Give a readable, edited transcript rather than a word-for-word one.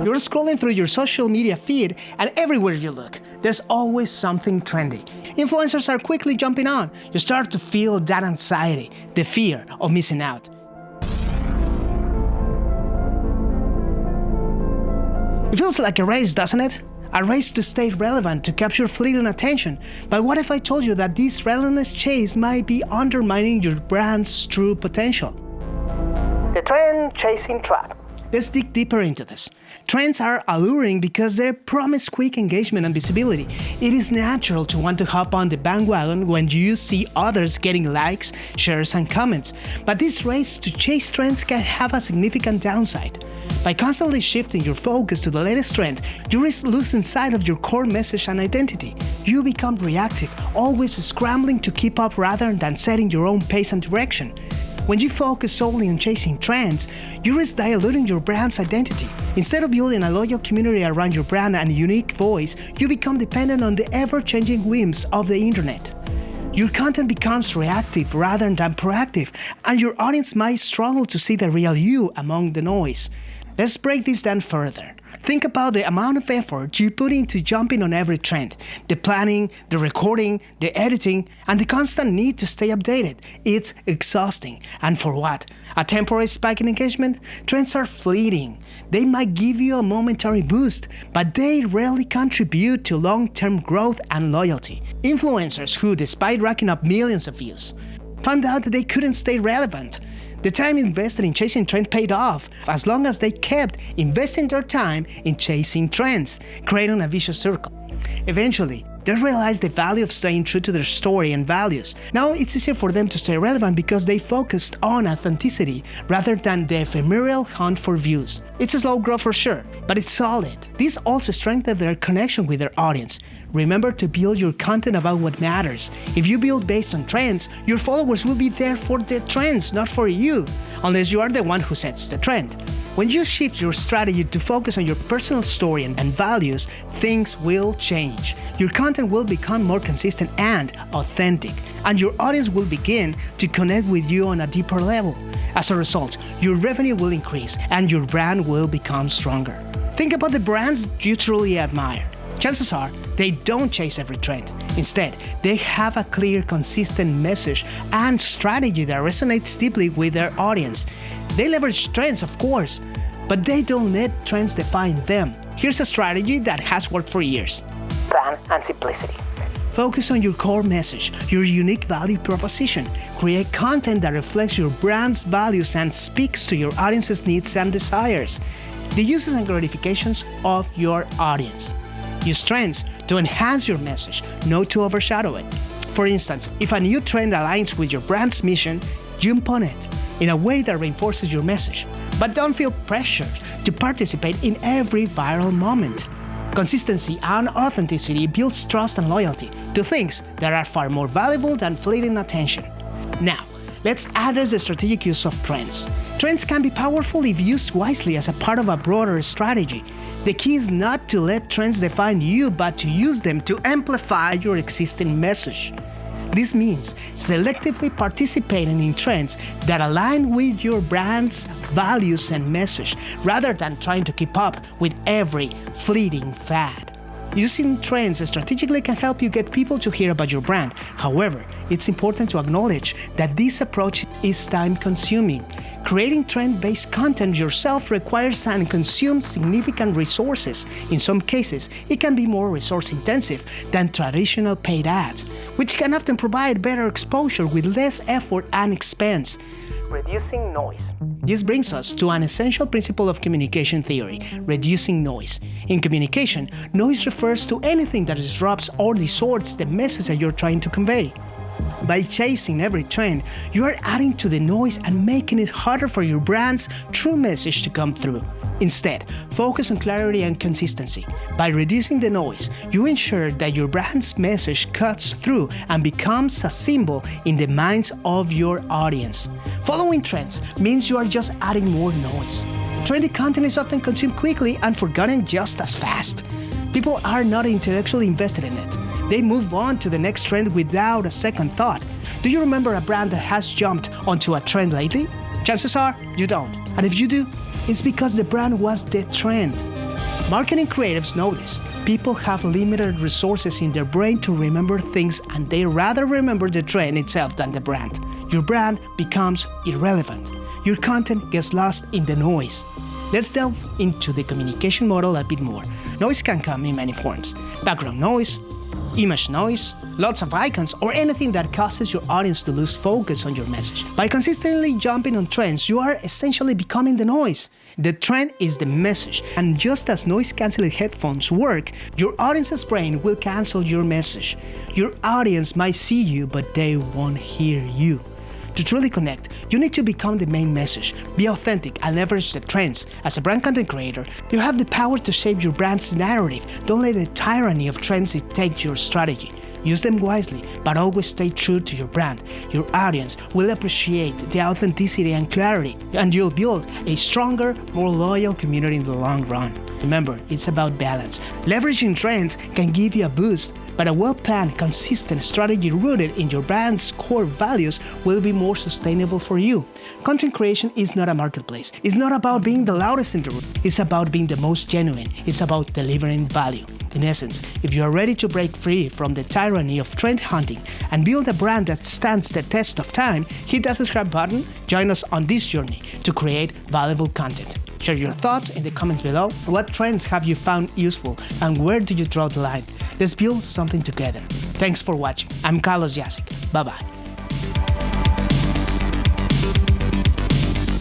You're scrolling through your social media feed, and everywhere you look, there's always something trendy. Influencers are quickly jumping on. You start to feel that anxiety, the fear of missing out. It feels like a race, doesn't it? A race to stay relevant, to capture fleeting attention. But what if I told you that this relentless chase might be undermining your brand's true potential? The trend chasing trap. Let's dig deeper into this. Trends are alluring because they promise quick engagement and visibility. It is natural to want to hop on the bandwagon when you see others getting likes, shares, and comments. But this race to chase trends can have a significant downside. By constantly shifting your focus to the latest trend, you risk losing sight of your core message and identity. You become reactive, always scrambling to keep up rather than setting your own pace and direction. When you focus solely on chasing trends, you risk diluting your brand's identity. Instead of building a loyal community around your brand and unique voice, you become dependent on the ever-changing whims of the internet. Your content becomes reactive rather than proactive, and your audience might struggle to see the real you among the noise. Let's break this down further. Think about the amount of effort you put into jumping on every trend. The planning, the recording, the editing, and the constant need to stay updated. It's exhausting. And for what? A temporary spike in engagement? Trends are fleeting. They might give you a momentary boost, but they rarely contribute to long-term growth and loyalty. Influencers who, despite racking up millions of views, found out that they couldn't stay relevant. The time invested in chasing trends paid off, as long as they kept investing their time in chasing trends, creating a vicious circle. Eventually, they realized the value of staying true to their story and values. Now it's easier for them to stay relevant because they focused on authenticity rather than the ephemeral hunt for views. It's a slow growth for sure, but it's solid. This also strengthened their connection with their audience. Remember to build your content about what matters. If you build based on trends, your followers will be there for the trends, not for you, unless you are the one who sets the trend. When you shift your strategy to focus on your personal story and values, things will change. Your content will become more consistent and authentic, and your audience will begin to connect with you on a deeper level. As a result, your revenue will increase and your brand will become stronger. Think about the brands you truly admire. Chances are they don't chase every trend. Instead, they have a clear, consistent message and strategy that resonates deeply with their audience. They leverage trends, of course, but they don't let trends define them. Here's a strategy that has worked for years. Plan and simplicity. Focus on your core message, your unique value proposition. Create content that reflects your brand's values and speaks to your audience's needs and desires. The uses and gratifications of your audience. Use trends to enhance your message, not to overshadow it. For instance, if a new trend aligns with your brand's mission, jump on it in a way that reinforces your message. But don't feel pressured to participate in every viral moment. Consistency and authenticity builds trust and loyalty to things that are far more valuable than fleeting attention. Now, let's address the strategic use of trends. Trends can be powerful if used wisely as a part of a broader strategy. The key is not to let trends define you, but to use them to amplify your existing message. This means selectively participating in trends that align with your brand's values and message, rather than trying to keep up with every fleeting fad. Using trends strategically can help you get people to hear about your brand. However, it's important to acknowledge that this approach is time-consuming. Creating trend-based content yourself requires and consumes significant resources. In some cases, it can be more resource-intensive than traditional paid ads, which can often provide better exposure with less effort and expense. Reducing noise. This brings us to an essential principle of communication theory: reducing noise. In communication, noise refers to anything that disrupts or distorts the message that you're trying to convey. By chasing every trend, you are adding to the noise and making it harder for your brand's true message to come through. Instead, focus on clarity and consistency. By reducing the noise, you ensure that your brand's message cuts through and becomes a symbol in the minds of your audience. Following trends means you are just adding more noise. Trendy content is often consumed quickly and forgotten just as fast. People are not intellectually invested in it. They move on to the next trend without a second thought. Do you remember a brand that has jumped onto a trend lately? Chances are you don't. And if you do, it's because the brand was the trend. Marketing creatives know this. People have limited resources in their brain to remember things, and they rather remember the trend itself than the brand. Your brand becomes irrelevant. Your content gets lost in the noise. Let's delve into the communication model a bit more. Noise can come in many forms. Background noise, image noise, lots of icons, or anything that causes your audience to lose focus on your message. By consistently jumping on trends, you are essentially becoming the noise. The trend is the message, and just as noise-canceling headphones work, your audience's brain will cancel your message. Your audience might see you, but they won't hear you. To truly connect, you need to become the main message, be authentic, and leverage the trends. As a brand content creator, you have the power to shape your brand's narrative. Don't let the tyranny of trends dictate your strategy. Use them wisely, but always stay true to your brand. Your audience will appreciate the authenticity and clarity, and you'll build a stronger, more loyal community in the long run. Remember, it's about balance. Leveraging trends can give you a boost, but a well-planned, consistent strategy rooted in your brand's core values will be more sustainable for you. Content creation is not a marketplace. It's not about being the loudest in the room. It's about being the most genuine. It's about delivering value. In essence, if you are ready to break free from the tyranny of trend hunting and build a brand that stands the test of time, hit that subscribe button. Join us on this journey to create valuable content. Share your thoughts in the comments below. What trends have you found useful, and where do you draw the line? Let's build something together. Thanks for watching. I'm Carlos Jacek. Bye-bye.